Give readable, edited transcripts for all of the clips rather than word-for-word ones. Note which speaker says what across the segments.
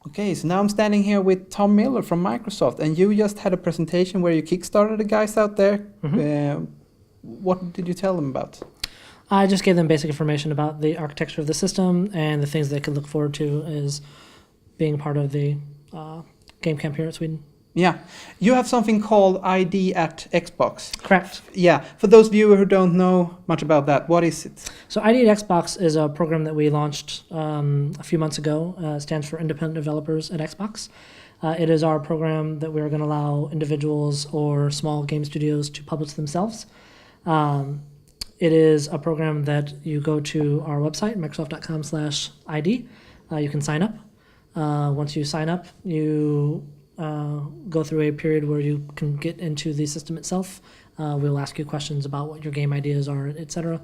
Speaker 1: Okay, so now I'm standing here with Tom Miller from Microsoft, and you just had a presentation where you kickstarted the guys out there. What did you tell them about?
Speaker 2: I just gave them basic information about the architecture of the system and the things they could look forward to as being part of the game camp here at Sweden.
Speaker 1: Yeah, you have something called ID at Xbox.
Speaker 2: Correct.
Speaker 1: Yeah, for those viewers who don't know much about that, what is it?
Speaker 2: So ID at Xbox is a program that we launched a few months ago. It stands for Independent Developers at Xbox. It is our program that we're going to allow individuals or small game studios to publish themselves. It is a program that you go to our website, microsoft.com/ID. You can sign up. Once you sign up, you go through a period where you can get into the system itself. We'll ask you questions about what your game ideas are, etc.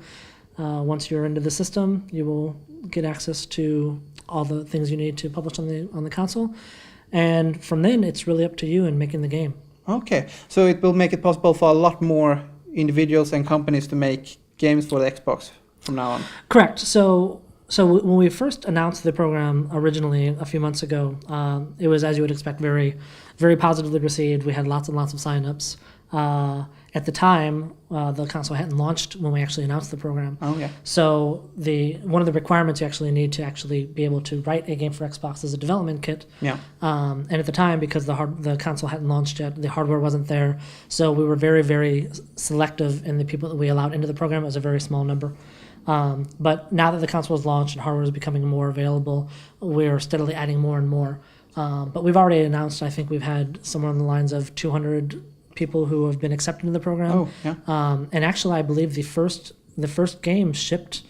Speaker 2: Once you're into the system, you will get access to all the things you need to publish on the console. And from then, it's really up to you in making the game.
Speaker 1: Okay, so it will make it possible for a lot more individuals and companies to make games for the Xbox from now on.
Speaker 2: Correct. So when we first announced the program originally a few months ago, it was, as you would expect, very, very positively received. We had lots and lots of signups. At the time, the console hadn't launched when we actually announced the program.
Speaker 1: Oh yeah.
Speaker 2: So one of the requirements you actually need to actually be able to write a game for Xbox is a development kit.
Speaker 1: Yeah.
Speaker 2: And at the time, because the console hadn't launched yet, the hardware wasn't there. So we were very, very selective in the people that we allowed into the program. It was a very small number. But now that the console is launched and hardware is becoming more available, we're steadily adding more and more. But we've already announced, I think we've had somewhere on the lines of 200 people who have been accepted in the program.
Speaker 1: Oh, yeah.
Speaker 2: And actually, I believe the first game shipped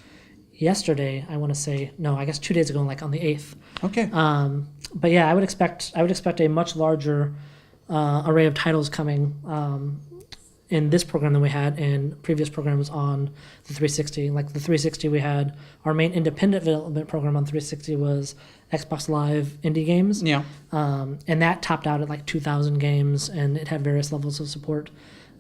Speaker 2: yesterday. I want to say, no, I guess 2 days ago, like on the 8th.
Speaker 1: Okay.
Speaker 2: But yeah, I would expect a much larger array of titles coming in this program than we had in previous programs on the 360. Like the 360, we had our main independent development program on 360 was Xbox Live indie games.
Speaker 1: Yeah.
Speaker 2: And that topped out at like 2,000 games, and it had various levels of support.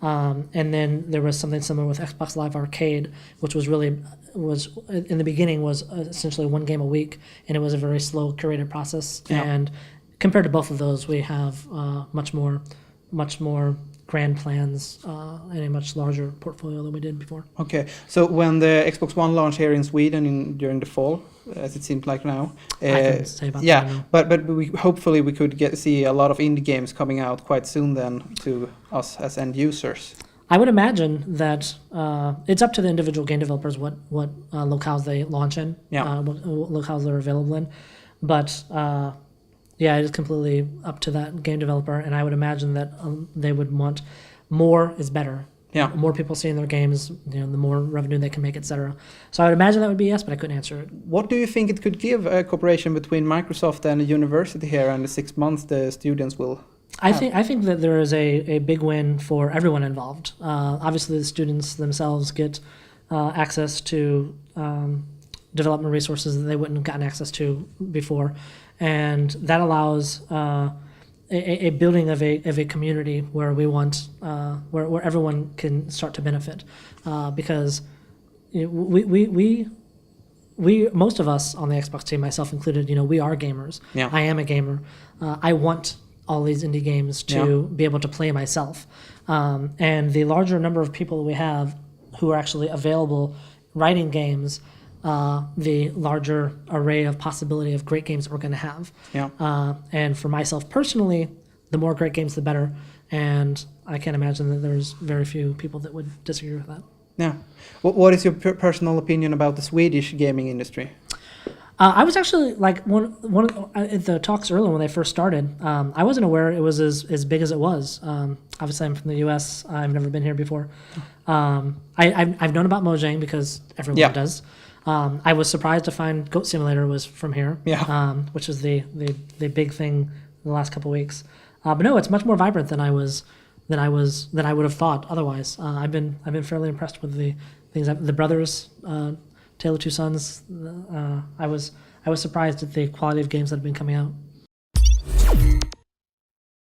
Speaker 2: And then there was something similar with Xbox Live Arcade, which was in the beginning was essentially one game a week, and it was a very slow curated process.
Speaker 1: Yeah.
Speaker 2: And compared to both of those, we have much more grand plans and a much larger portfolio than we did before.
Speaker 1: Okay, so when the Xbox One launched here in Sweden during the fall, as it seems like now,
Speaker 2: I can say about that now.
Speaker 1: but hopefully we could see a lot of indie games coming out quite soon then to us as end users.
Speaker 2: I would imagine that it's up to the individual game developers what locales they launch in, what locales they're available in, but yeah, it is completely up to that game developer, and I would imagine that they would want more is better.
Speaker 1: Yeah.
Speaker 2: More people seeing their games, the more revenue they can make, etc. So I would imagine that would be yes, but I couldn't answer it.
Speaker 1: What do you think it could give a cooperation between Microsoft and a university here and the 6 months the students will have?
Speaker 2: I think that there is a big win for everyone involved. Obviously, the students themselves get access to development resources that they wouldn't have gotten access to before. And that allows a building of a community where we want where everyone can start to benefit, because we most of us on the Xbox team, myself included, we are gamers.
Speaker 1: Yeah.
Speaker 2: I am a gamer. I want all these indie games to be able to play myself, and the larger number of people we have who are actually available writing games, the larger array of possibility of great games that we're going to have.
Speaker 1: Yeah.
Speaker 2: And for myself personally, the more great games, the better. And I can't imagine that there's very few people that would disagree with that.
Speaker 1: Yeah. What is your personal opinion about the Swedish gaming industry?
Speaker 2: I was actually like one at the talks earlier when they first started. I wasn't aware it was as big as it was. Obviously, I'm from the U.S. I've never been here before. I've known about Mojang because everyone does. I was surprised to find Goat Simulator was from here, which is the big thing in the last couple of weeks. But no, it's much more vibrant than I would have thought otherwise. I've been fairly impressed with the things. The Brothers, Tale of Two Sons. I was surprised at the quality of games that have been coming out.